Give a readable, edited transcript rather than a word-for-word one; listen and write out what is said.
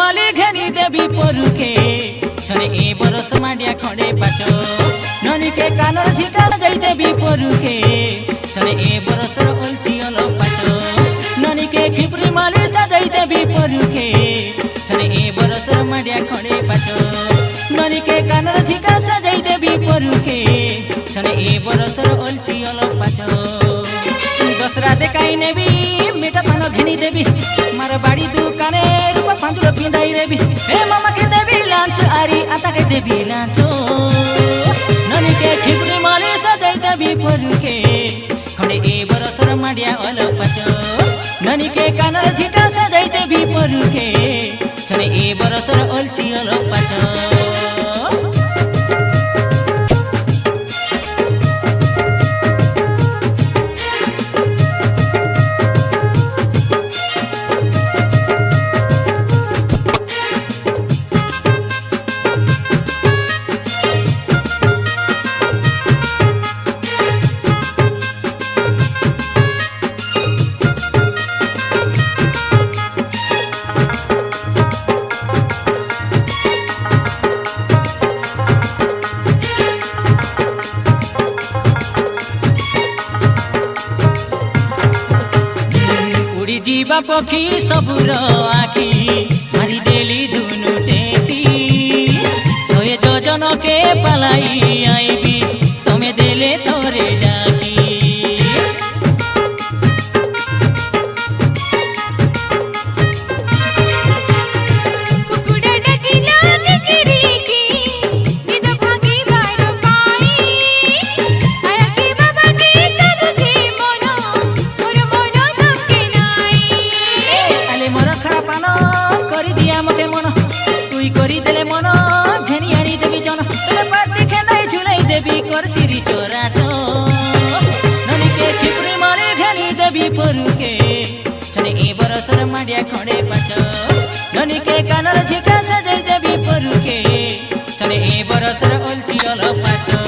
माली घेनी देवी परुके छने ए बरस माडिया खडे पाचो ननी के कानर झिका सजाई देवी परुके छने ए बरस ओल्ची अलो पाचो ननी के खिपरी माली सजाई देवी परुके छने ए बरस माडिया खडे पाचो ननी के कानर झिका सजाई देवी परुके छने ए बरस ओल्ची अलो पाचो दसरा देखाई नेबी मिठा पान घेनी देवी मार बाड़ी दुकाने रूपा पांजुर पिंदाई रेबी ए मामा के देवी लांच आरी आता के देवी लांचो ननी के खिपरी माली सजाई देवी परुके खडे ए बरसर माडिया अलो पाचो ननी के कानर झिका सजाई देवी परुके छने ए बरसर ओल्ची अलो पाचो जीवा पक्षी सबुर आखी मारी देली दुनु टेकी सोए जोजन के पलाई आईबी तमे देले तोरे डाकी कुकुड़ा डकिला दिकरी की निद भागी बारो पाई आया के बाबा के सब के मनो मोर मनो तके नाई आले मोर खरापान करी दिया मके मन तुई करी देले मन घेनी आरी देवी जन तले पाती खेनाई झुलाई देवी कर सिरी चोरा चो ननी के खिपरी मारे घेनी देवी परुके छने ए बरसर माडिया खडे पाचो ननी के कानर झिका सजाई देवी परुके छने ए बरसर ओल्ची अलो पाचो